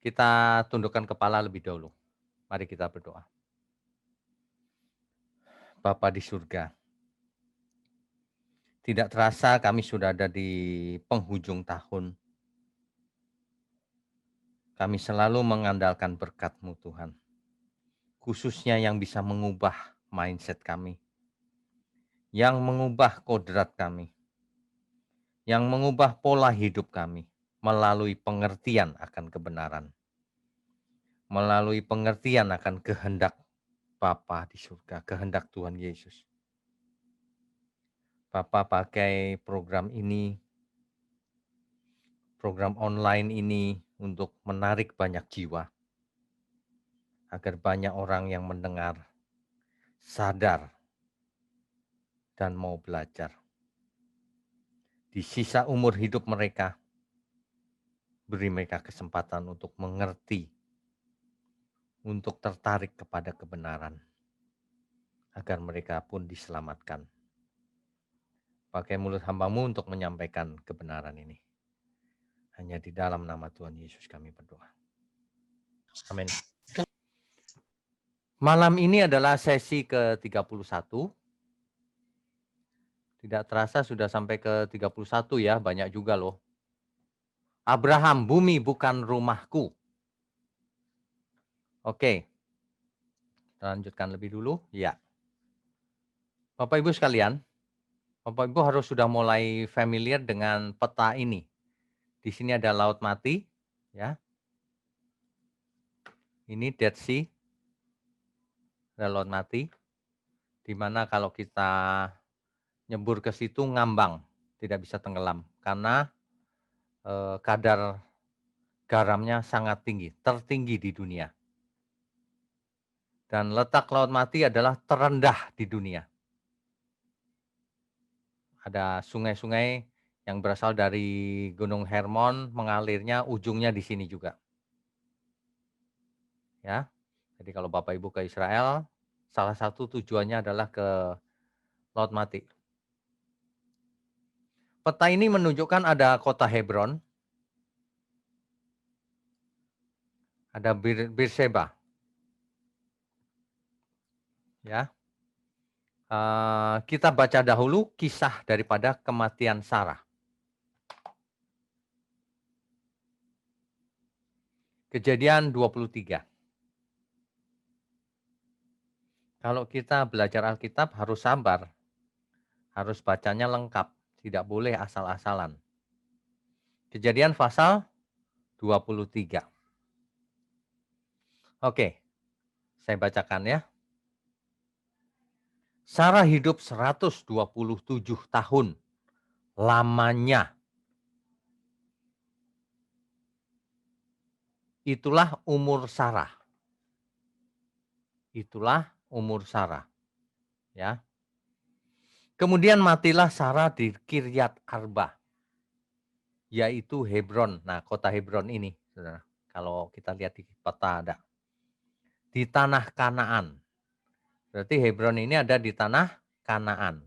Kita tundukkan kepala lebih dahulu. Mari kita berdoa. Bapa di surga, tidak terasa kami sudah ada di penghujung tahun. Kami selalu mengandalkan berkat-Mu Tuhan. Khususnya yang bisa mengubah mindset kami. Yang mengubah kodrat kami. Yang mengubah pola hidup kami. Melalui pengertian akan kebenaran. Melalui pengertian akan kehendak Bapa di surga. Kehendak Tuhan Yesus. Bapa pakai program ini, program online ini untuk menarik banyak jiwa. Agar banyak orang yang mendengar, sadar, dan mau belajar. Di sisa umur hidup mereka, beri mereka kesempatan untuk mengerti, untuk tertarik kepada kebenaran. Agar mereka pun diselamatkan. Pakai mulut hamba-Mu untuk menyampaikan kebenaran ini. Hanya di dalam nama Tuhan Yesus kami berdoa. Amin. Malam ini adalah sesi ke-31. Tidak terasa sudah sampai ke-31 ya, banyak juga loh. Abraham, bumi bukan rumahku. Oke. Kita lanjutkan lebih dulu. Ya. Bapak Ibu sekalian, Bapak Ibu harus sudah mulai familiar dengan peta ini. Di sini ada Laut Mati, ya. Ini Dead Sea, ada Laut Mati, di mana kalau kita nyebur ke situ ngambang, tidak bisa tenggelam karena kadar garamnya sangat tinggi, tertinggi di dunia. Dan letak Laut Mati adalah terendah di dunia. Ada sungai-sungai yang berasal dari Gunung Hermon, mengalirnya ujungnya di sini juga. Ya. Jadi kalau Bapak Ibu ke Israel, salah satu tujuannya adalah ke Laut Mati. Peta ini menunjukkan ada kota Hebron, ada Beersheba. Ya. Kita baca dahulu kisah daripada kematian Sarah. Kejadian 23. Kalau kita belajar Alkitab harus sabar, harus bacanya lengkap, tidak boleh asal-asalan. Kejadian pasal 23. Oke, saya bacakan ya. Sarah hidup 127 tahun lamanya. Itulah umur Sarah. Itulah umur Sarah. Ya. Kemudian matilah Sarah di Kiryat Arba, yaitu Hebron. Nah, kota Hebron ini, saudara, kalau kita lihat di peta ada. Di tanah Kanaan. Berarti Hebron ini ada di tanah Kanaan.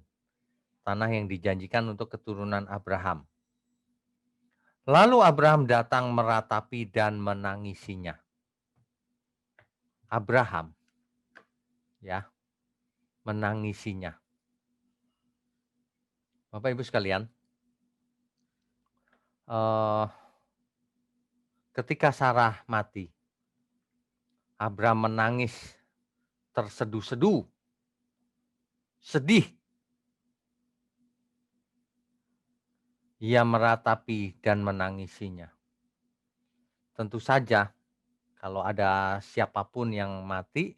Tanah yang dijanjikan untuk keturunan Abraham. Lalu Abraham datang meratapi dan menangisinya. Abraham, ya, menangisinya. Bapak Ibu sekalian, ketika Sarah mati, Abraham menangis tersedu-sedu, sedih. Ia meratapi dan menangisinya. Tentu saja kalau ada siapapun yang mati,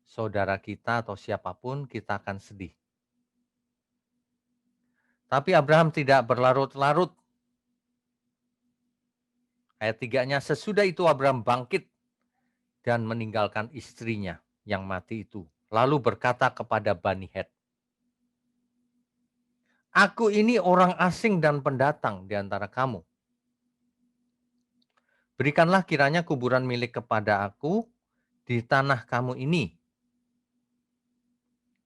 saudara kita atau siapapun, kita akan sedih. Tapi Abraham tidak berlarut-larut. Ayat 3-nya, sesudah itu Abraham bangkit dan meninggalkan istrinya yang mati itu. Lalu berkata kepada Bani Het, aku ini orang asing dan pendatang di antara kamu. Berikanlah kiranya kuburan milik kepada aku di tanah kamu ini,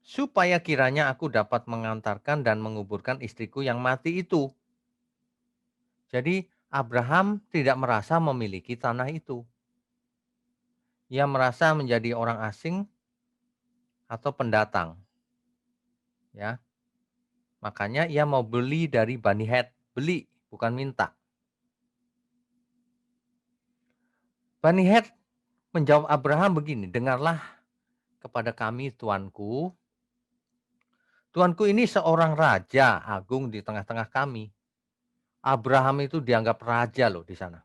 supaya kiranya aku dapat mengantarkan dan menguburkan istriku yang mati itu. Jadi Abraham tidak merasa memiliki tanah itu. Ia merasa menjadi orang asing atau pendatang, ya. Makanya ia mau beli dari Bani Het, beli bukan minta. Bani Het menjawab Abraham begini, "Dengarlah kepada kami tuanku. Tuanku ini seorang raja agung di tengah-tengah kami." Abraham itu dianggap raja loh di sana.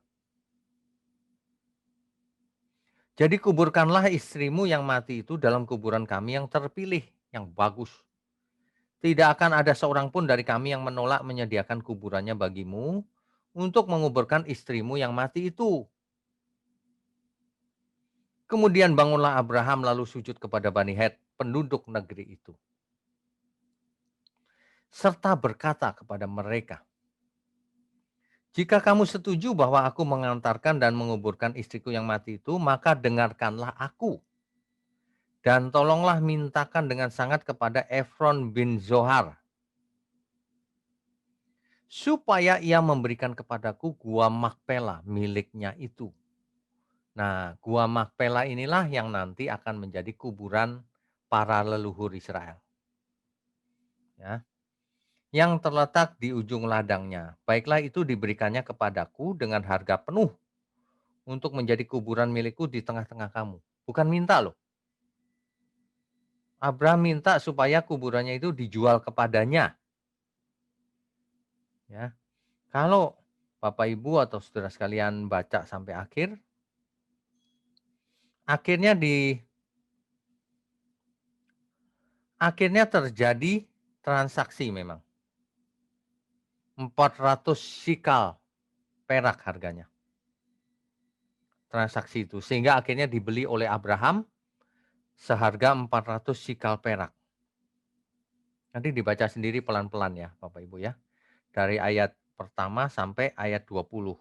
"Jadi kuburkanlah istrimu yang mati itu dalam kuburan kami yang terpilih, yang bagus. Tidak akan ada seorang pun dari kami yang menolak menyediakan kuburannya bagimu untuk menguburkan istrimu yang mati itu." Kemudian bangunlah Abraham lalu sujud kepada Bani Het, penduduk negeri itu, serta berkata kepada mereka, "Jika kamu setuju bahwa aku mengantarkan dan menguburkan istriku yang mati itu, maka dengarkanlah aku. Dan tolonglah mintakan dengan sangat kepada Efron bin Zohar, supaya ia memberikan kepadaku gua Makpela miliknya itu." Nah, gua Makpela inilah yang nanti akan menjadi kuburan para leluhur Israel, ya, yang terletak di ujung ladangnya. Baiklah itu diberikannya kepadaku dengan harga penuh untuk menjadi kuburan milikku di tengah-tengah kamu. Bukan minta loh. Abraham minta supaya kuburannya itu dijual kepadanya. Ya, kalau Bapak Ibu atau saudara sekalian baca sampai akhir, akhirnya terjadi transaksi memang. 400 sikal perak harganya transaksi itu. Sehingga akhirnya dibeli oleh Abraham seharga 400 sikal perak. Nanti dibaca sendiri pelan-pelan ya Bapak Ibu ya. Dari ayat pertama sampai ayat 20.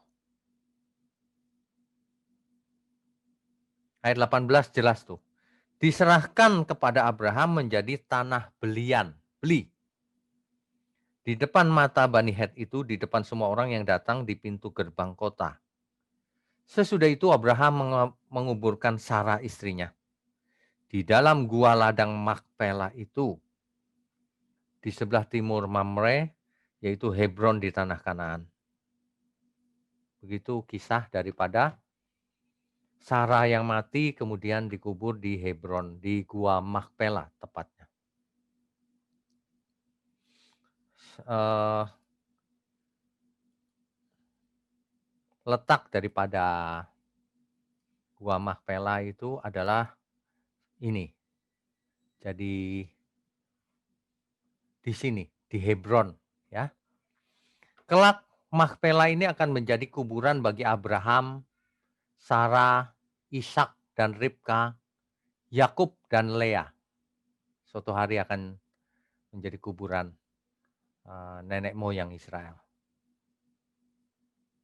Ayat 18 jelas tuh. Diserahkan kepada Abraham menjadi tanah belian. Beli. Di depan mata Bani Het itu, di depan semua orang yang datang di pintu gerbang kota. Sesudah itu Abraham menguburkan Sarah istrinya di dalam gua ladang Makpela itu, di sebelah timur Mamre, yaitu Hebron di tanah Kanaan. Begitu kisah daripada Sarah yang mati kemudian dikubur di Hebron, di gua Makpela tepatnya. Letak daripada gua Makpela itu adalah ini. Jadi di sini, di Hebron, ya. Kelak Makpela ini akan menjadi kuburan bagi Abraham, Sarah, Ishak dan Ribka, Yakub dan Lea. Suatu hari akan menjadi kuburan nenek moyang Israel.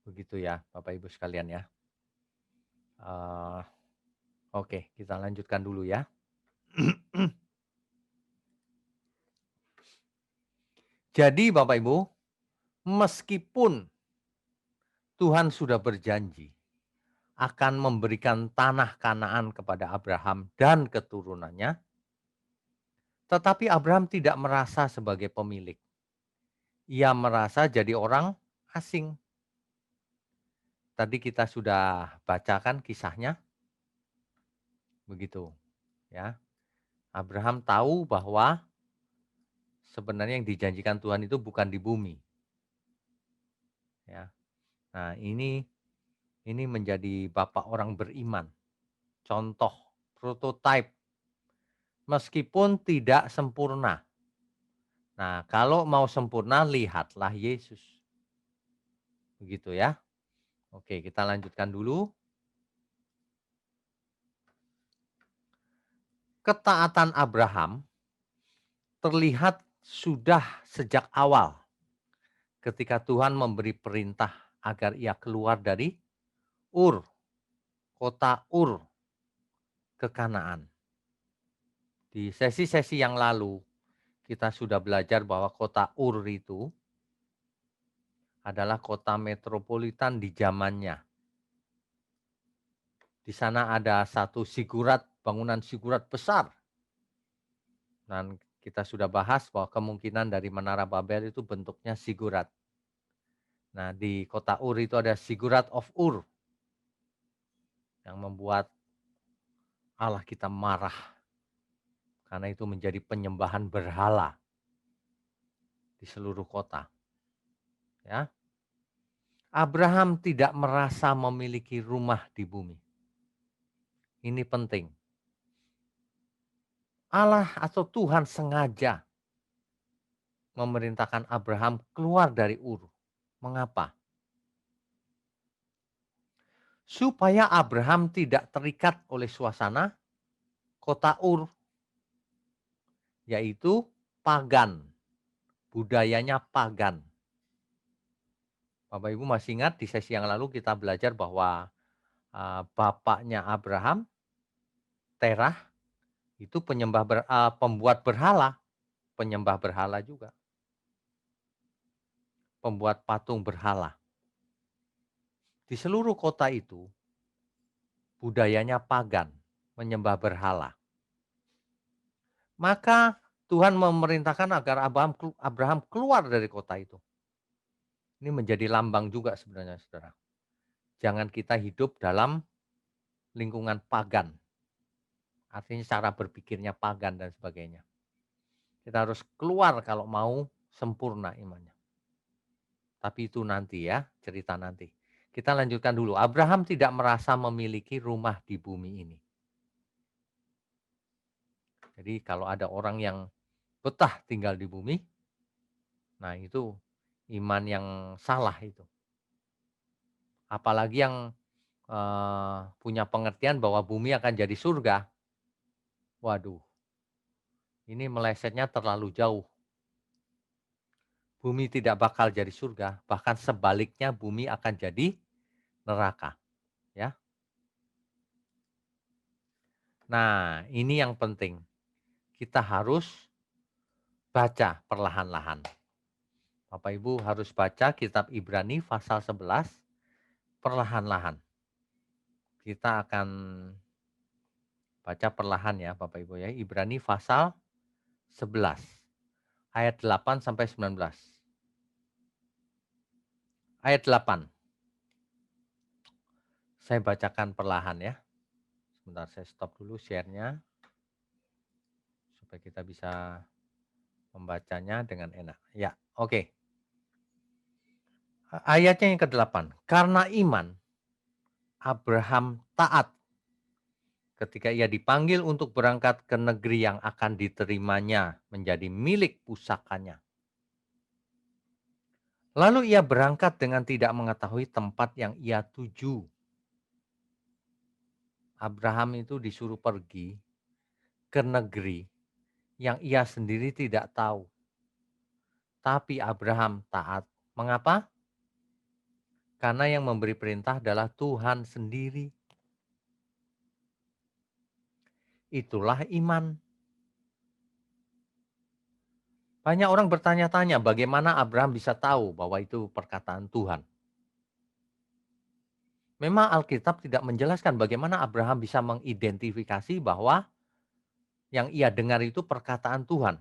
Begitu ya, Bapak Ibu sekalian ya. Oke, kita lanjutkan dulu ya. Jadi Bapak Ibu, meskipun Tuhan sudah berjanji akan memberikan tanah Kanaan kepada Abraham dan keturunannya, tetapi Abraham tidak merasa sebagai pemilik. Ia merasa jadi orang asing. Tadi kita sudah bacakan kisahnya, begitu ya. Abraham tahu bahwa sebenarnya yang dijanjikan Tuhan itu bukan di bumi. Ya. Nah, ini menjadi bapak orang beriman. Contoh, prototipe, meskipun tidak sempurna. Nah, kalau mau sempurna, lihatlah Yesus. Begitu ya. Oke, kita lanjutkan dulu. Ketaatan Abraham terlihat sudah sejak awal ketika Tuhan memberi perintah agar ia keluar dari Ur, kota Ur, ke Kanaan. Di sesi-sesi yang lalu kita sudah belajar bahwa kota Ur itu adalah kota metropolitan di zamannya. Di sana ada satu zigurat, bangunan zigurat besar. Dan kita sudah bahas bahwa kemungkinan dari Menara Babel itu bentuknya zigurat. Nah, di kota Ur itu ada zigurat of Ur yang membuat Allah kita marah karena itu menjadi penyembahan berhala di seluruh kota. Ya, Abraham tidak merasa memiliki rumah di bumi. Ini penting. Allah atau Tuhan sengaja memerintahkan Abraham keluar dari Ur. Mengapa? Supaya Abraham tidak terikat oleh suasana kota Ur, yaitu pagan, budayanya pagan. Bapak Ibu masih ingat di sesi yang lalu kita belajar bahwa bapaknya Abraham, Terah, itu pembuat berhala, penyembah berhala juga, pembuat patung berhala. Di seluruh kota itu budayanya pagan, menyembah berhala. Maka Tuhan memerintahkan agar Abraham keluar dari kota itu. Ini menjadi lambang juga sebenarnya, saudara. Jangan kita hidup dalam lingkungan pagan. Artinya cara berpikirnya pagan dan sebagainya. Kita harus keluar kalau mau sempurna imannya. Tapi itu nanti ya, cerita nanti. Kita lanjutkan dulu. Abraham tidak merasa memiliki rumah di bumi ini. Jadi kalau ada orang yang betah tinggal di bumi, nah itu iman yang salah itu. Apalagi yang punya pengertian bahwa bumi akan jadi surga. Waduh, ini melesetnya terlalu jauh. Bumi tidak bakal jadi surga, bahkan sebaliknya bumi akan jadi neraka, ya. Nah, ini yang penting. Kita harus baca perlahan-lahan. Bapak Ibu harus baca kitab Ibrani pasal 11 perlahan-lahan. Kita akan baca perlahan ya Bapak Ibu ya. Ibrani pasal 11 ayat 8 sampai 19. Ayat 8. Saya bacakan perlahan ya. Sebentar saya stop dulu share-nya supaya kita bisa membacanya dengan enak. Ya, oke. Ayatnya yang ke-8. Karena iman Abraham taat ketika ia dipanggil untuk berangkat ke negeri yang akan diterimanya menjadi milik pusakanya. Lalu ia berangkat dengan tidak mengetahui tempat yang ia tuju. Abraham itu disuruh pergi ke negeri yang ia sendiri tidak tahu. Tapi Abraham taat. Mengapa? Karena yang memberi perintah adalah Tuhan sendiri. Itulah iman. Banyak orang bertanya-tanya bagaimana Abraham bisa tahu bahwa itu perkataan Tuhan. Memang Alkitab tidak menjelaskan bagaimana Abraham bisa mengidentifikasi bahwa yang ia dengar itu perkataan Tuhan.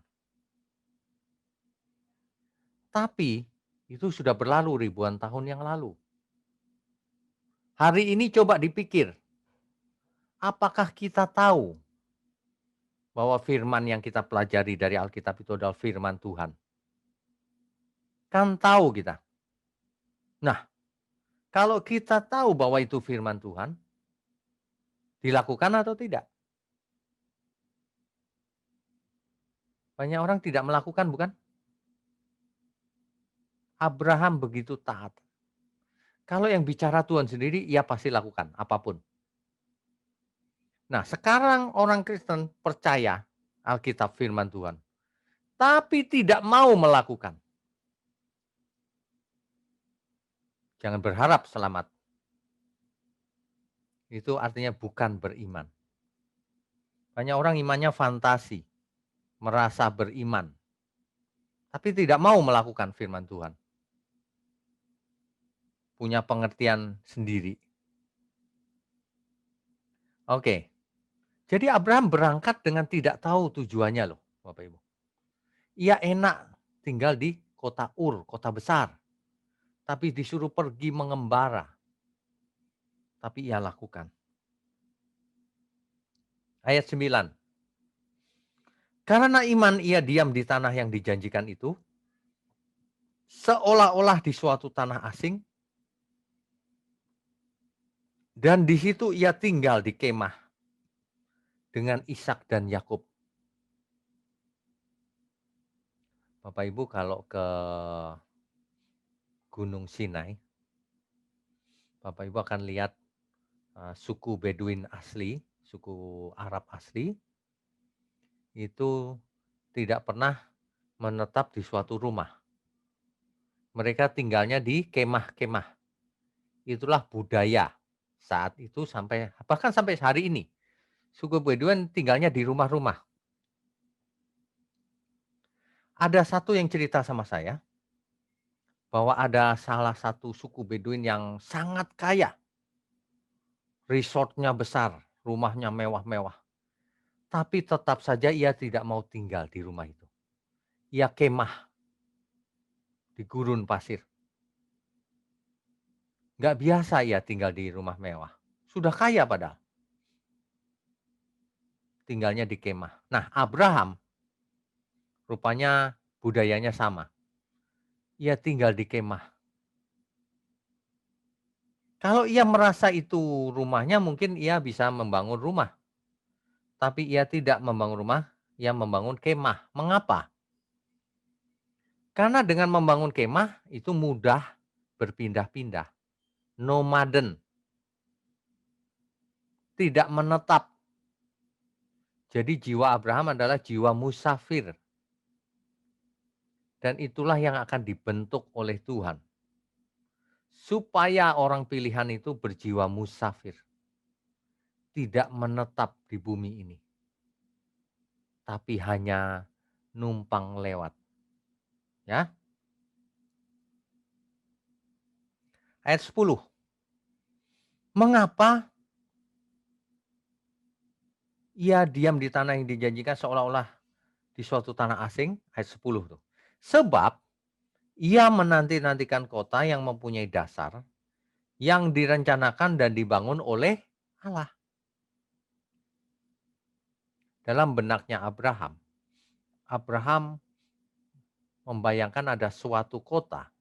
Tapi itu sudah berlalu ribuan tahun yang lalu. Hari ini coba dipikir, apakah kita tahu bahwa firman yang kita pelajari dari Alkitab itu adalah firman Tuhan? Kan tahu kita. Nah, kalau kita tahu bahwa itu firman Tuhan, dilakukan atau tidak? Banyak orang tidak melakukan, bukan? Abraham begitu taat. Kalau yang bicara Tuhan sendiri, ia pasti lakukan apapun. Nah, sekarang orang Kristen percaya Alkitab firman Tuhan, tapi tidak mau melakukan. Jangan berharap selamat. Itu artinya bukan beriman. Banyak orang imannya fantasi, merasa beriman, tapi tidak mau melakukan firman Tuhan. punya pengertian sendiri. Oke, jadi Abraham berangkat dengan tidak tahu tujuannya loh, Bapak Ibu. Ia enak tinggal di kota Ur, kota besar, tapi disuruh pergi mengembara, tapi ia lakukan. Ayat 9. Karena iman ia diam di tanah yang dijanjikan itu, seolah-olah di suatu tanah asing, dan di situ ia tinggal di kemah dengan Ishak dan Yakub. Bapak Ibu kalau ke Gunung Sinai, Bapak Ibu akan lihat suku Beduin asli, suku Arab asli, itu tidak pernah menetap di suatu rumah. Mereka tinggalnya di kemah-kemah. Itulah budaya saat itu sampai bahkan sampai hari ini. Suku Bedouin tinggalnya di rumah-rumah. Ada satu yang cerita sama saya, bahwa ada salah satu suku Bedouin yang sangat kaya. Resortnya besar, rumahnya mewah-mewah. Tapi tetap saja ia tidak mau tinggal di rumah itu. Ia kemah di gurun pasir. Nggak biasa ia tinggal di rumah mewah. Sudah kaya padahal. Tinggalnya di kemah. Nah, Abraham rupanya budayanya sama. Ia tinggal di kemah. Kalau ia merasa itu rumahnya, mungkin ia bisa membangun rumah. Tapi ia tidak membangun rumah, ia membangun kemah. Mengapa? Karena dengan membangun kemah itu mudah berpindah-pindah. Nomaden, tidak menetap. Jadi jiwa Abraham adalah jiwa musafir. Dan itulah yang akan dibentuk oleh Tuhan. Supaya orang pilihan itu berjiwa musafir. Tidak menetap di bumi ini. Tapi hanya numpang lewat. Ya. Ayat 10. Mengapa ia diam di tanah yang dijanjikan seolah-olah di suatu tanah asing? Ayat 10 tuh. Sebab ia menanti-nantikan kota yang mempunyai dasar, yang direncanakan dan dibangun oleh Allah. Dalam benaknya Abraham, Abraham membayangkan ada suatu kota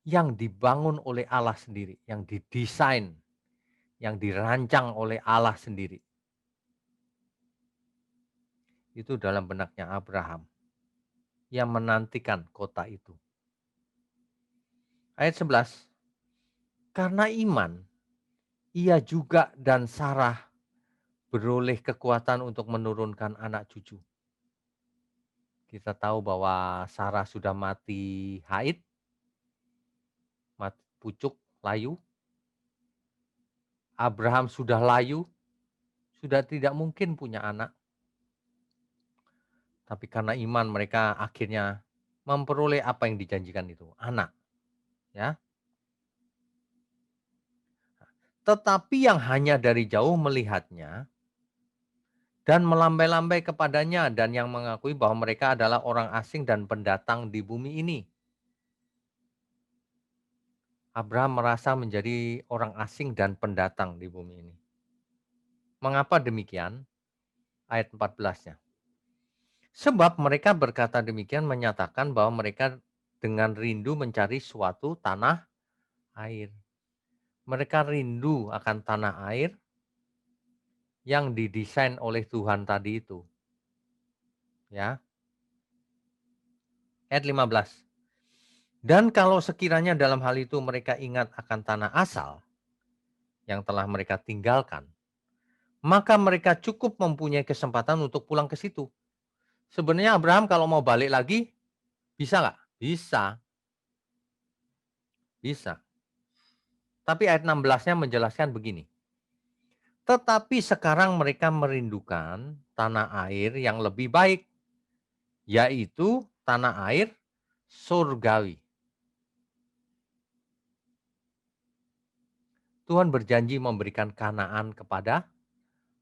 yang dibangun oleh Allah sendiri, yang didesain, yang dirancang oleh Allah sendiri. Itu dalam benaknya Abraham yang menantikan kota itu. Ayat 11. Karena iman, ia juga dan Sarah beroleh kekuatan untuk menurunkan anak cucu. Kita tahu bahwa Sarah sudah mati haid, mati pucuk, layu. Abraham sudah layu, sudah tidak mungkin punya anak. Tapi karena iman mereka akhirnya memperoleh apa yang dijanjikan itu, anak. Ya. Tetapi yang hanya dari jauh melihatnya dan melambai-lambai kepadanya dan yang mengakui bahwa mereka adalah orang asing dan pendatang di bumi ini. Abraham merasa menjadi orang asing dan pendatang di bumi ini. Mengapa demikian? Ayat 14-nya. Sebab mereka berkata demikian menyatakan bahwa mereka dengan rindu mencari suatu tanah air. Mereka rindu akan tanah air yang didesain oleh Tuhan tadi itu. Ya. Ayat 15. Dan kalau sekiranya dalam hal itu mereka ingat akan tanah asal yang telah mereka tinggalkan, maka mereka cukup mempunyai kesempatan untuk pulang ke situ. Sebenarnya Abraham kalau mau balik lagi, bisa nggak? Bisa. Bisa. Tapi ayat 16-nya menjelaskan begini. Tetapi sekarang mereka merindukan tanah air yang lebih baik, yaitu tanah air surgawi. Tuhan berjanji memberikan Kanaan kepada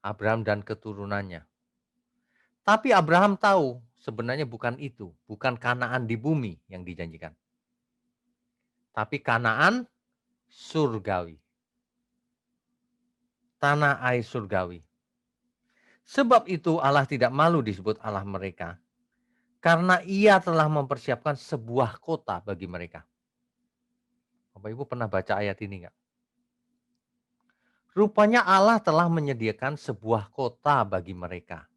Abraham dan keturunannya. Tapi Abraham tahu sebenarnya bukan itu, bukan Kanaan di bumi yang dijanjikan. Tapi Kanaan surgawi. Tanah air surgawi. Sebab itu Allah tidak malu disebut Allah mereka. Karena ia telah mempersiapkan sebuah kota bagi mereka. Bapak Ibu pernah baca ayat ini enggak? Rupanya Allah telah menyediakan sebuah kota bagi mereka.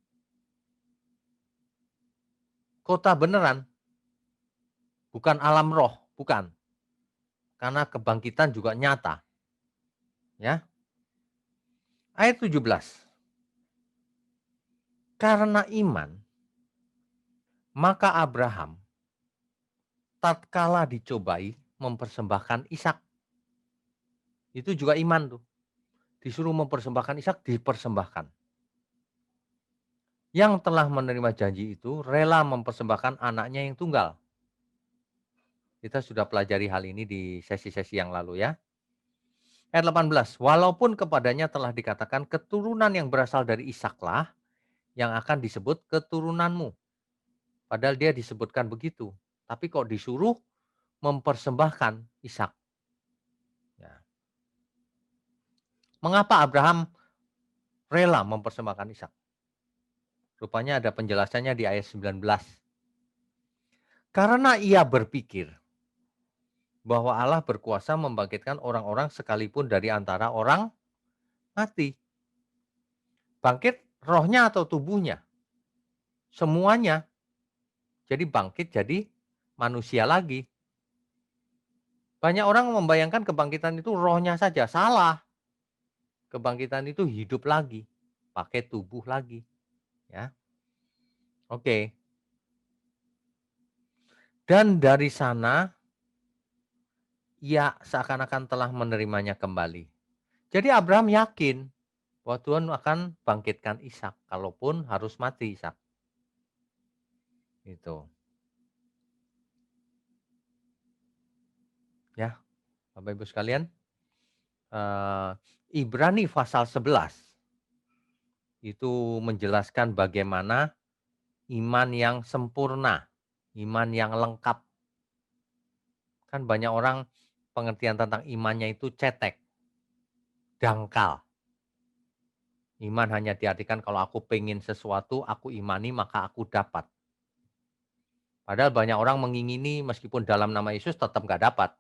Kota beneran, bukan alam roh, bukan. Karena kebangkitan juga nyata. Ya. Ayat 17. Karena iman, maka Abraham tatkala dicobai mempersembahkan Ishak. Itu juga iman tuh. Disuruh mempersembahkan Ishak, dipersembahkan. Yang telah menerima janji itu rela mempersembahkan anaknya yang tunggal. Kita sudah pelajari hal ini di sesi-sesi yang lalu ya. Ayat 18, walaupun kepadanya telah dikatakan keturunan yang berasal dari Ishaklah yang akan disebut keturunanmu. Padahal dia disebutkan begitu. Tapi kok disuruh mempersembahkan Ishak. Ya. Mengapa Abraham rela mempersembahkan Ishak? Rupanya ada penjelasannya di ayat 19. Karena ia berpikir bahwa Allah berkuasa membangkitkan orang-orang sekalipun dari antara orang mati. Bangkit rohnya atau tubuhnya? Semuanya. Jadi bangkit jadi manusia lagi. Banyak orang membayangkan kebangkitan itu rohnya saja. Salah. Kebangkitan itu hidup lagi. Pakai tubuh lagi. Ya. Oke. Dan dari sana ia seakan-akan telah menerimanya kembali. Jadi Abraham yakin bahwa Tuhan akan bangkitkan Ishak kalaupun harus mati Ishak. Itu. Ya, Bapak Ibu sekalian, Ibrani pasal 11 itu menjelaskan bagaimana iman yang sempurna, iman yang lengkap. Kan banyak orang pengertian tentang imannya itu cetek, dangkal. Iman hanya diartikan kalau aku pengen sesuatu, aku imani maka aku dapat. Padahal banyak orang mengingini meskipun dalam nama Yesus tetap nggak dapat.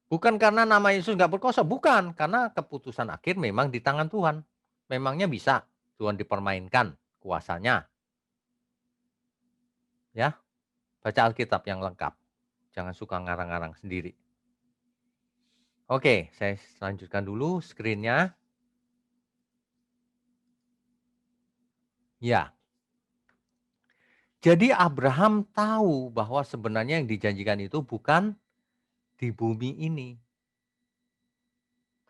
Bukan karena nama Yesus nggak berkuasa, bukan. Karena keputusan akhir memang di tangan Tuhan. Memangnya bisa Tuhan dipermainkan kuasanya. Ya, baca Alkitab yang lengkap. Jangan suka ngarang-ngarang sendiri. Oke, saya lanjutkan dulu screen-nya. Ya. Jadi Abraham tahu bahwa sebenarnya yang dijanjikan itu bukan di bumi ini.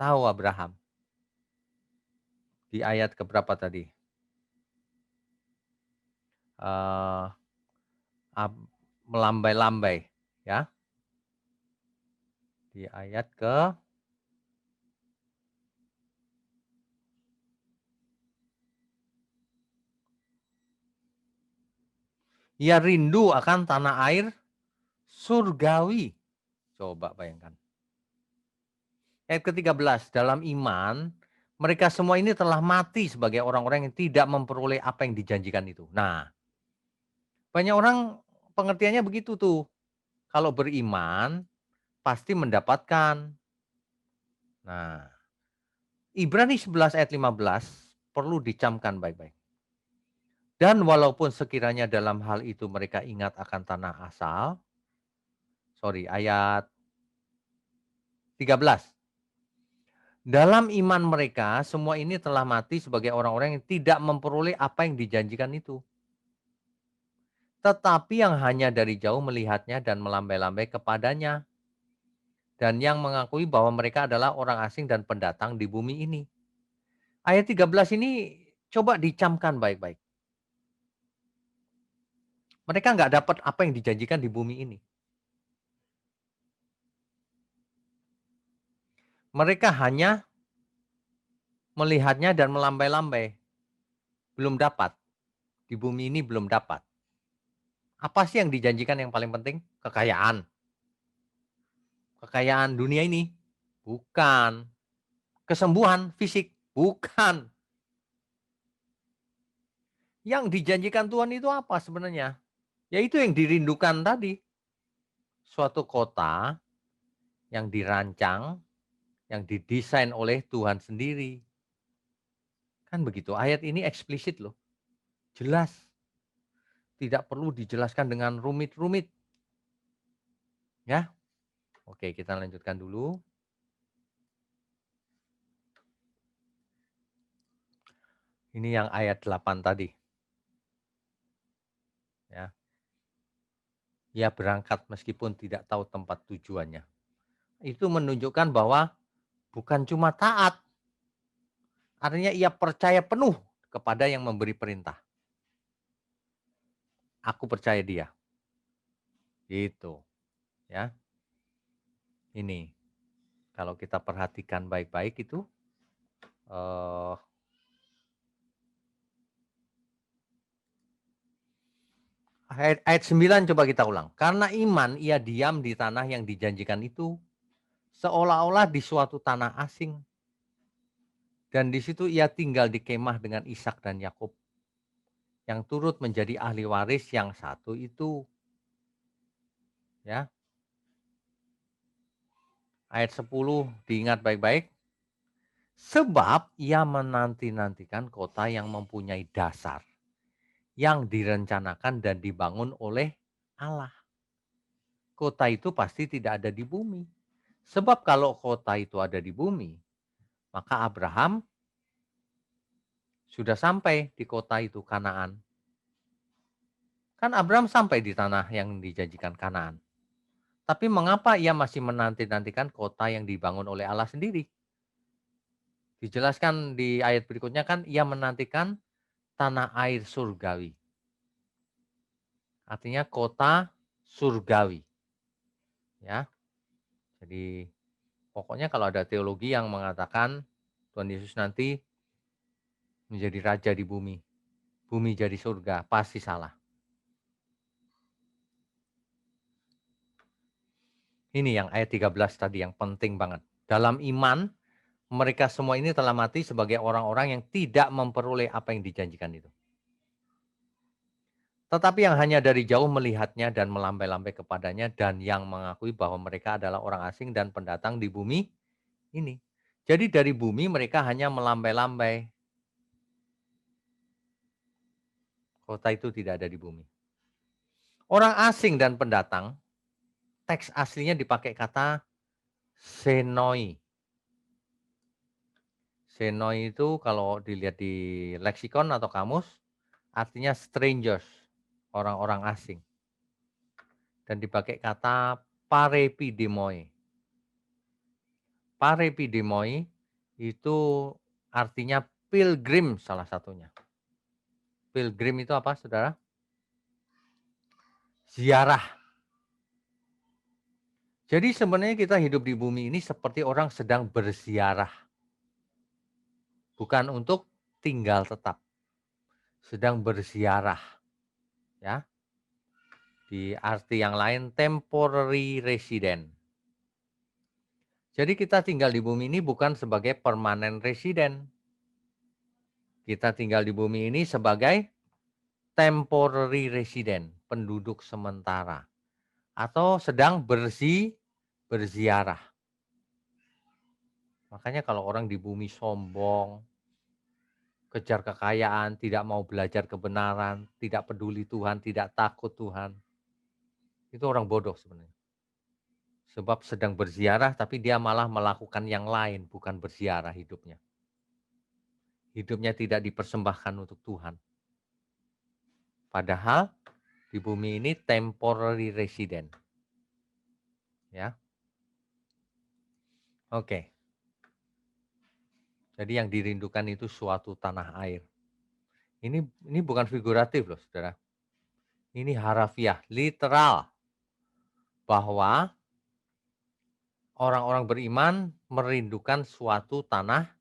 Tahu Abraham. Di ayat keberapa tadi? Eh, melambai-lambai, ya. Di ayat ke ia rindu akan tanah air surgawi. Coba bayangkan. Ayat ke-13, dalam iman mereka semua ini telah mati sebagai orang-orang yang tidak memperoleh apa yang dijanjikan itu. Nah, banyak orang pengertiannya begitu tuh. Kalau beriman pasti mendapatkan. Nah, Ibrani 11 ayat 15 perlu dicamkan baik-baik. Dan walaupun sekiranya dalam hal itu mereka ingat akan tanah asal, ayat 13. Dalam iman mereka semua ini telah mati sebagai orang-orang yang tidak memperoleh apa yang dijanjikan itu. Tetapi yang hanya dari jauh melihatnya dan melambai-lambai kepadanya. Dan yang mengakui bahwa mereka adalah orang asing dan pendatang di bumi ini. Ayat 13 ini coba dicamkan baik-baik. Mereka nggak dapat apa yang dijanjikan di bumi ini. Mereka hanya melihatnya dan melambai-lambai, belum dapat. Di bumi ini belum dapat. Apa sih yang dijanjikan yang paling penting? Kekayaan. Kekayaan dunia ini? Bukan. Kesembuhan fisik? Bukan. Yang dijanjikan Tuhan itu apa sebenarnya? Yaitu yang dirindukan tadi. Suatu kota yang dirancang, yang didesain oleh Tuhan sendiri. Kan begitu. Ayat ini eksplisit loh. Jelas. Tidak perlu dijelaskan dengan rumit-rumit. Ya. Oke, kita lanjutkan dulu. Ini yang ayat 8 tadi. Ya. Ia berangkat meskipun tidak tahu tempat tujuannya. Itu menunjukkan bahwa bukan cuma taat, artinya ia percaya penuh kepada yang memberi perintah. Aku percaya dia. Gitu, ya. Ini kalau kita perhatikan baik-baik itu eh ayat 9 coba kita ulang. Karena iman ia diam di tanah yang dijanjikan itu seolah-olah di suatu tanah asing. Dan di situ ia tinggal di kemah dengan Ishak dan Yakub yang turut menjadi ahli waris yang satu itu. Ya. Ayat 10 diingat baik-baik. Sebab ia menanti-nantikan kota yang mempunyai dasar, yang direncanakan dan dibangun oleh Allah. Kota itu pasti tidak ada di bumi. Sebab kalau kota itu ada di bumi, maka Abraham sudah sampai di kota itu Kanaan. Kan Abraham sampai di tanah yang dijanjikan Kanaan. Tapi mengapa ia masih menanti-nantikan kota yang dibangun oleh Allah sendiri? Dijelaskan di ayat berikutnya kan ia menantikan tanah air surgawi. Artinya kota surgawi. Ya. Jadi pokoknya kalau ada teologi yang mengatakan Tuhan Yesus nanti menjadi raja di bumi, bumi jadi surga, pasti salah. Ini yang ayat 13 tadi yang penting banget. Dalam iman, mereka semua ini telah mati sebagai orang-orang yang tidak memperoleh apa yang dijanjikan itu. Tetapi yang hanya dari jauh melihatnya dan melambai-lambai kepadanya dan yang mengakui bahwa mereka adalah orang asing dan pendatang di bumi ini. Jadi dari bumi mereka hanya melambai-lambai. Kota itu tidak ada di bumi. Orang asing dan pendatang, teks aslinya dipakai kata senoi. Senoi itu kalau dilihat di leksikon atau kamus, artinya strangers, orang-orang asing. Dan dipakai kata parepidemoi. Parepidemoi itu artinya pilgrim salah satunya. Pilgrim itu apa, saudara? Ziarah. Jadi sebenarnya kita hidup di bumi ini seperti orang sedang berziarah. Bukan untuk tinggal tetap. Sedang berziarah. Ya. Di arti yang lain temporary resident. Jadi kita tinggal di bumi ini bukan sebagai permanent resident. Kita tinggal di bumi ini sebagai temporary resident, penduduk sementara. Atau sedang berziarah. Makanya kalau orang di bumi sombong, kejar kekayaan, tidak mau belajar kebenaran, tidak peduli Tuhan, tidak takut Tuhan. Itu orang bodoh sebenarnya. Sebab sedang berziarah tapi dia malah melakukan yang lain, bukan berziarah hidupnya. Hidupnya tidak dipersembahkan untuk Tuhan. Padahal di bumi ini temporary resident. Ya. Oke. Jadi yang dirindukan itu suatu tanah air. Ini bukan figuratif loh, Saudara. Ini harafiah, literal. Bahwa Orang-orang beriman merindukan suatu tanah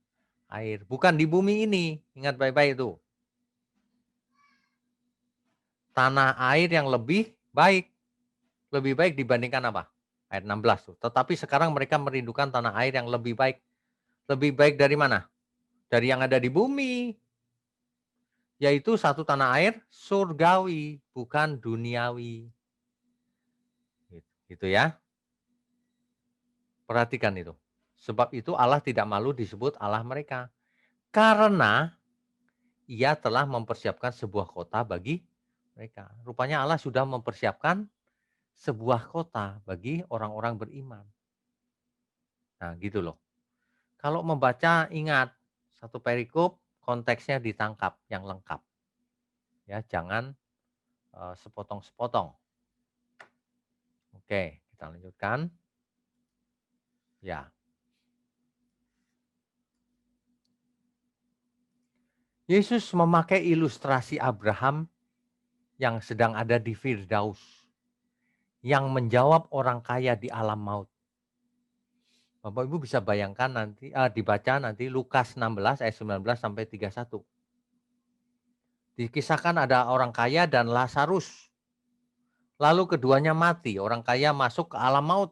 air, bukan di bumi ini. Ingat baik-baik itu. Tanah air yang lebih baik dibandingkan apa? Ayat 16 tuh. Tetapi sekarang mereka merindukan tanah air yang lebih baik. Lebih baik dari mana? Dari yang ada di bumi, yaitu satu tanah air surgawi, bukan duniawi. Gitu ya. Perhatikan itu. Sebab itu Allah tidak malu disebut Allah mereka. Karena ia telah mempersiapkan sebuah kota bagi mereka. Rupanya Allah sudah mempersiapkan sebuah kota bagi orang-orang beriman. Nah, gitu loh. Kalau membaca ingat satu perikop konteksnya ditangkap yang lengkap. Ya, jangan sepotong-sepotong. Oke, kita lanjutkan. Ya. Yesus memakai ilustrasi Abraham yang sedang ada di Firdaus, yang menjawab orang kaya di alam maut. Bapak Ibu bisa bayangkan nanti, dibaca nanti Lukas 16 ayat 19 sampai 31. Dikisahkan ada orang kaya dan Lazarus. Lalu keduanya mati, orang kaya masuk ke alam maut.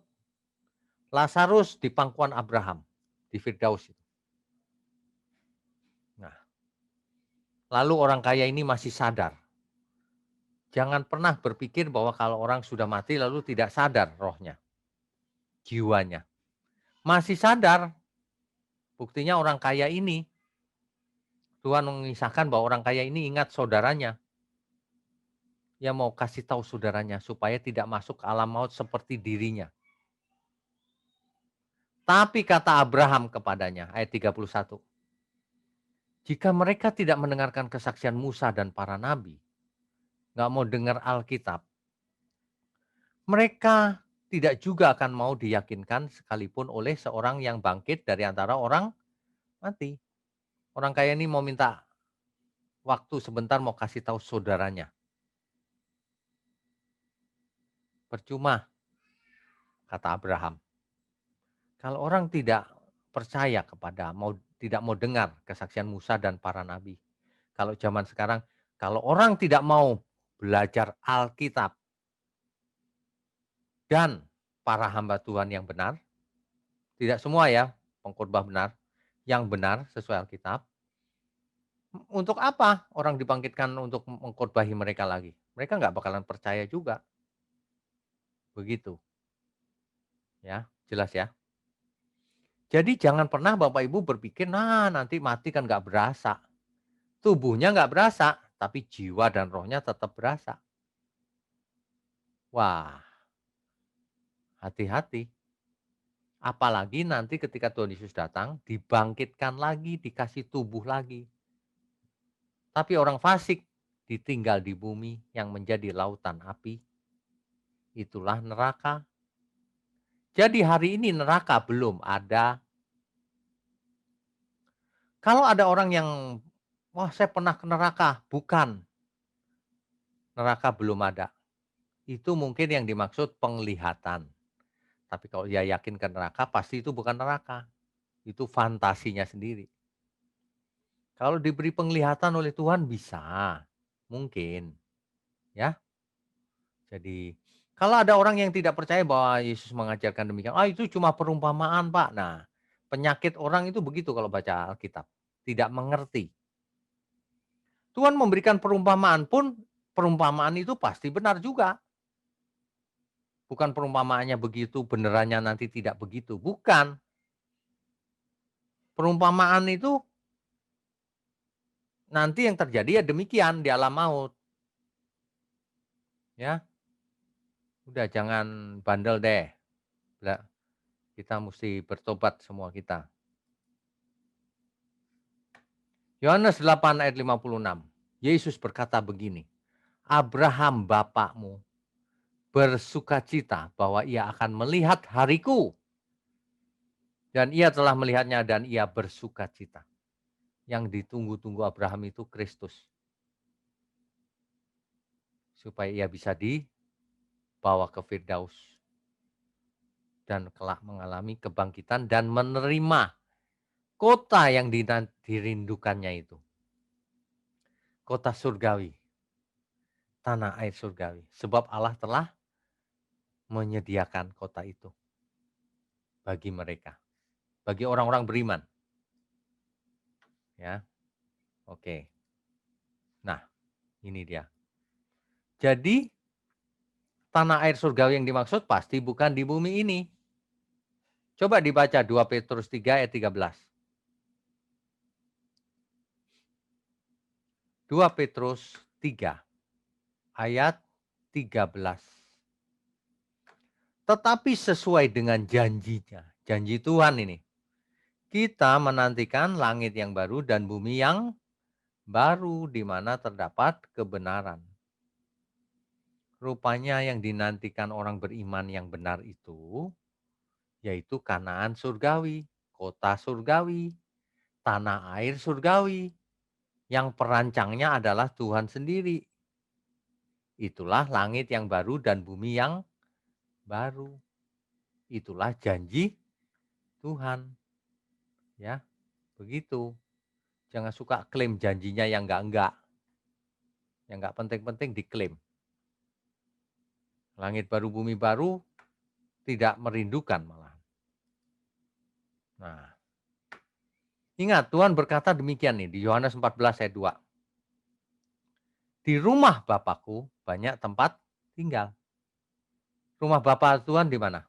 Lazarus di pangkuan Abraham, di Firdaus. Nah, lalu orang kaya ini masih sadar. Jangan pernah berpikir bahwa kalau orang sudah mati lalu tidak sadar rohnya, jiwanya. Masih sadar. Buktinya orang kaya ini, Tuhan mengisahkan bahwa orang kaya ini ingat saudaranya. Dia mau kasih tahu saudaranya supaya tidak masuk ke alam maut seperti dirinya. Tapi kata Abraham kepadanya, ayat 31. Jika mereka tidak mendengarkan kesaksian Musa dan para nabi, nggak mau dengar Alkitab, mereka tidak juga akan mau diyakinkan sekalipun oleh seorang yang bangkit dari antara orang mati. Orang kaya ini mau minta waktu sebentar mau kasih tahu saudaranya. Percuma, kata Abraham. Kalau orang tidak percaya tidak mau dengar kesaksian Musa dan para nabi. Kalau zaman sekarang, kalau orang tidak mau belajar Alkitab dan para hamba Tuhan yang benar, tidak semua ya, pengkhotbah benar, yang benar sesuai Alkitab, untuk apa orang dibangkitkan untuk mengkhotbahi mereka lagi? Mereka nggak bakalan percaya juga. Begitu, ya, jelas ya. Jadi jangan pernah Bapak Ibu berpikir, nah nanti mati kan nggak berasa. Tubuhnya nggak berasa, tapi jiwa dan rohnya tetap berasa. Wah, hati-hati. Apalagi nanti ketika Tuhan Yesus datang, dibangkitkan lagi, dikasih tubuh lagi. Tapi orang fasik ditinggal di bumi yang menjadi lautan api. Itulah neraka. Jadi hari ini neraka belum ada. Kalau ada orang yang, wah saya pernah ke neraka. Bukan, neraka belum ada. Itu mungkin yang dimaksud penglihatan. Tapi kalau dia yakin ke neraka, pasti itu bukan neraka. Itu fantasinya sendiri. Kalau diberi penglihatan oleh Tuhan bisa, mungkin, ya. Jadi kalau ada orang yang tidak percaya bahwa Yesus mengajarkan demikian, ah itu cuma perumpamaan Pak. Nah, penyakit orang itu begitu kalau baca Alkitab, tidak mengerti. Tuhan memberikan perumpamaan pun, perumpamaan itu pasti benar juga. Bukan perumpamaannya begitu, benerannya nanti tidak begitu. Bukan. Perumpamaan itu nanti yang terjadi ya demikian di alam maut. Ya, udah jangan bandel deh. Kita mesti bertobat semua kita. Yohanes 8 ayat 56. Yesus berkata begini, Abraham bapakmu bersukacita bahwa ia akan melihat hariku. Dan ia telah melihatnya dan ia bersukacita. Yang ditunggu-tunggu Abraham itu Kristus. Supaya ia bisa dibawa ke Firdaus. dan kelak mengalami kebangkitan dan menerima kota yang dirindukannya itu. Kota surgawi, tanah air surgawi. Sebab Allah telah menyediakan kota itu bagi mereka, bagi orang-orang beriman. Ya, oke. Nah, ini dia. Jadi tanah air surgawi yang dimaksud pasti bukan di bumi ini. Coba dibaca 2 Petrus 3 ayat 13. 2 Petrus 3 ayat 13. Tetapi sesuai dengan janjinya, janji Tuhan ini. Kita menantikan langit yang baru dan bumi yang baru di mana terdapat kebenaran. Rupanya yang dinantikan orang beriman yang benar itu yaitu Kanaan surgawi, kota surgawi, tanah air surgawi yang perancangnya adalah Tuhan sendiri. Itulah langit yang baru dan bumi yang baru. Itulah janji Tuhan. Ya, begitu. Jangan suka klaim janjinya yang enggak. Yang enggak penting-penting diklaim. Langit baru, bumi baru tidak merindukan malah. Nah, ingat Tuhan berkata demikian nih di Yohanes 14 ayat 2. Di rumah Bapakku banyak tempat tinggal. Rumah Bapa Tuhan di mana?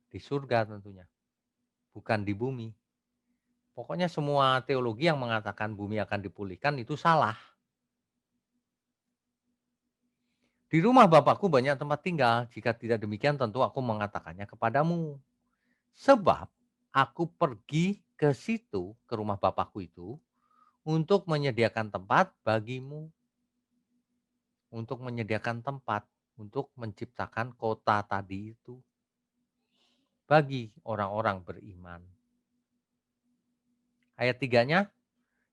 Di surga tentunya, bukan di bumi. Pokoknya semua teologi yang mengatakan bumi akan dipulihkan itu salah. Di rumah Bapakku banyak tempat tinggal, jika tidak demikian tentu aku mengatakannya kepadamu. Sebab aku pergi ke situ, ke rumah Bapakku itu, untuk menyediakan tempat bagimu. Untuk menyediakan tempat, untuk menciptakan kota tadi itu. Bagi orang-orang beriman. Ayat 3-nya,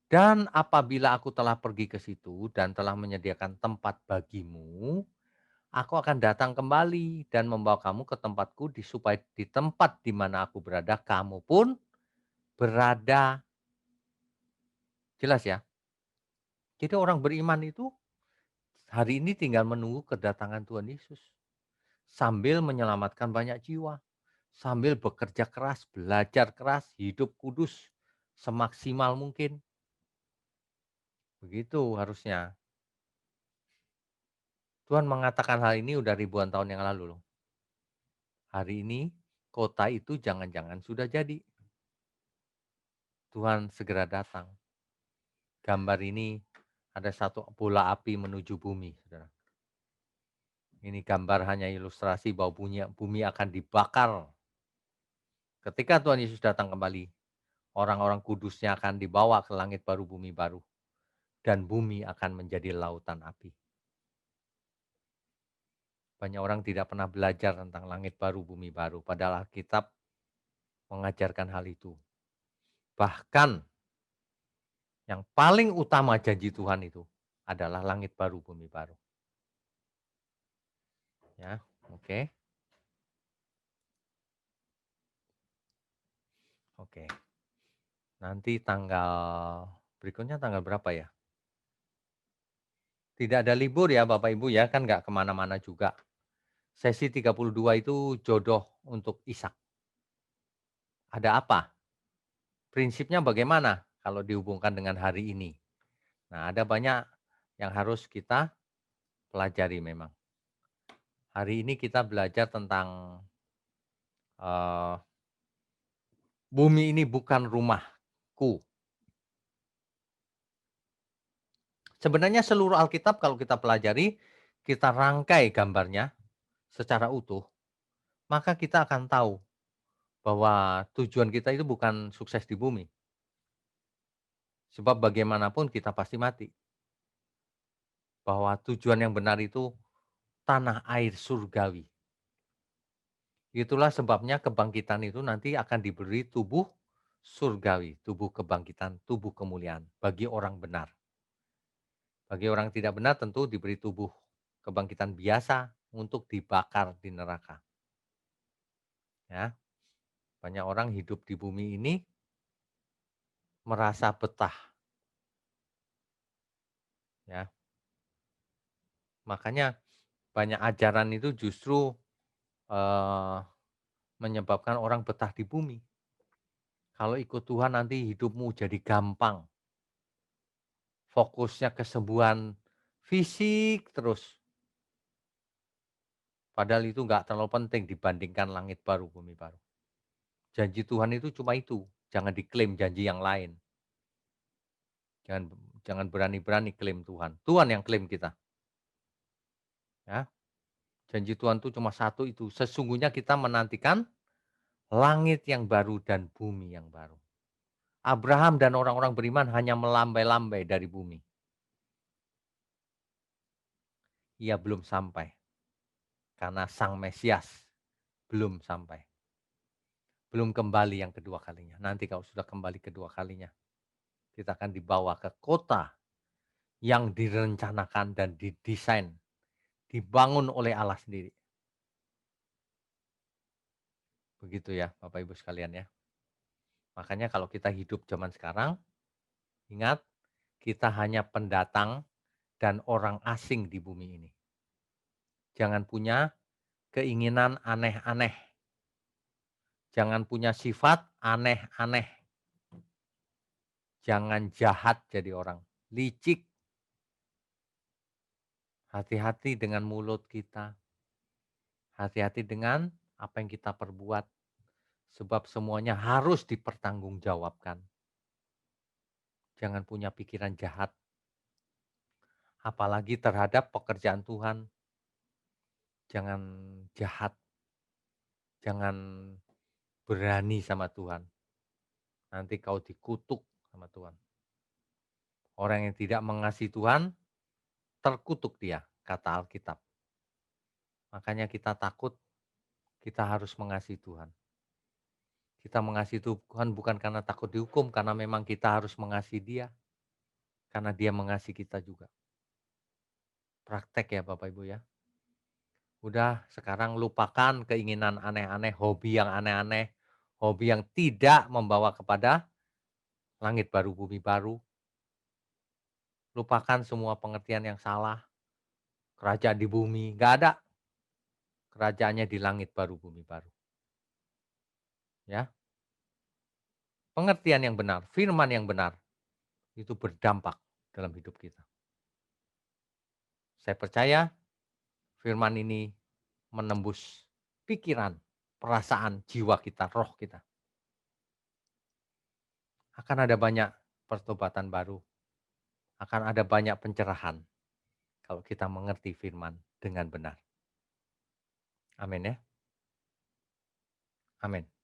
dan apabila aku telah pergi ke situ dan telah menyediakan tempat bagimu, aku akan datang kembali dan membawa kamu ke tempatku supaya di tempat di mana aku berada, kamu pun berada. Jelas ya? Jadi orang beriman itu hari ini tinggal menunggu kedatangan Tuhan Yesus. Sambil menyelamatkan banyak jiwa. Sambil bekerja keras, belajar keras, hidup kudus semaksimal mungkin. Begitu harusnya. Tuhan mengatakan hal ini udah ribuan tahun yang lalu loh. Hari ini kota itu jangan-jangan sudah jadi. Tuhan segera datang. Gambar ini ada satu bola api menuju bumi, saudara. Ini gambar hanya ilustrasi bahwa bumi akan dibakar. Ketika Tuhan Yesus datang kembali, orang-orang kudusnya akan dibawa ke langit baru, bumi baru. Dan bumi akan menjadi lautan api. Banyak orang tidak pernah belajar tentang langit baru, bumi baru. Padahal Alkitab mengajarkan hal itu. Bahkan yang paling utama janji Tuhan itu adalah langit baru, bumi baru. Ya, oke. Oke. Nanti tanggal berikutnya tanggal berapa ya? Tidak ada libur ya Bapak Ibu ya, kan nggak kemana-mana juga. Sesi 32 itu jodoh untuk Ishak. Ada apa? Prinsipnya bagaimana kalau dihubungkan dengan hari ini? Nah, ada banyak yang harus kita pelajari memang. Hari ini kita belajar tentang uh, bumi ini bukan rumahku. Sebenarnya seluruh Alkitab kalau kita pelajari, kita rangkai gambarnya secara utuh, maka kita akan tahu bahwa tujuan kita itu bukan sukses di bumi. Sebab bagaimanapun kita pasti mati. Bahwa tujuan yang benar itu tanah air surgawi. Itulah sebabnya kebangkitan itu nanti akan diberi tubuh surgawi, tubuh kebangkitan, tubuh kemuliaan bagi orang benar. Bagi orang tidak benar tentu diberi tubuh kebangkitan biasa untuk dibakar di neraka. ya. Banyak orang hidup di bumi ini merasa betah, ya. Makanya banyak ajaran itu justru, eee, menyebabkan orang betah di bumi. Kalau ikut Tuhan nanti hidupmu jadi gampang, fokusnya kesembuhan fisik terus, padahal itu nggak terlalu penting dibandingkan langit baru, bumi baru. Janji Tuhan itu cuma itu, jangan diklaim janji yang lain. Jangan jangan berani-berani klaim Tuhan. Tuhan yang klaim kita, ya. Janji Tuhan itu cuma satu itu, sesungguhnya kita menantikan langit yang baru dan bumi yang baru. Abraham dan orang-orang beriman hanya melambai-lambai dari bumi. Ia belum sampai, karena Sang Mesias belum sampai. Belum kembali yang kedua kalinya. Nanti kalau sudah kembali kedua kalinya, kita akan dibawa ke kota yang direncanakan dan didesain, dibangun oleh Allah sendiri. Begitu ya Bapak Ibu sekalian ya. Makanya kalau kita hidup zaman sekarang, ingat kita hanya pendatang dan orang asing di bumi ini. Jangan punya keinginan aneh-aneh. Jangan punya sifat aneh-aneh. Jangan jahat jadi orang. Licik. Hati-hati dengan mulut kita. Hati-hati dengan apa yang kita perbuat. Sebab semuanya harus dipertanggungjawabkan. Jangan punya pikiran jahat. Apalagi terhadap pekerjaan Tuhan. Jangan jahat. Jangan berani sama Tuhan. Nanti kau dikutuk sama Tuhan. Orang yang tidak mengasihi Tuhan, terkutuk dia, kata Alkitab. Makanya kita takut, kita harus mengasihi Tuhan. Kita mengasihi Tuhan bukan karena takut dihukum, karena memang kita harus mengasihi Dia. Karena Dia mengasihi kita juga. Praktek ya Bapak Ibu ya. Udah sekarang lupakan keinginan aneh-aneh, hobi yang aneh-aneh, hobi yang tidak membawa kepada langit baru, bumi baru. Lupakan semua pengertian yang salah, kerajaan di bumi, nggak ada. Kerajaannya di langit baru, bumi baru. Ya, pengertian yang benar, firman yang benar, itu berdampak dalam hidup kita. Saya percaya firman ini menembus pikiran, perasaan, jiwa kita, roh kita. Akan ada banyak pertobatan baru, akan ada banyak pencerahan kalau kita mengerti firman dengan benar. Amin ya. Amin.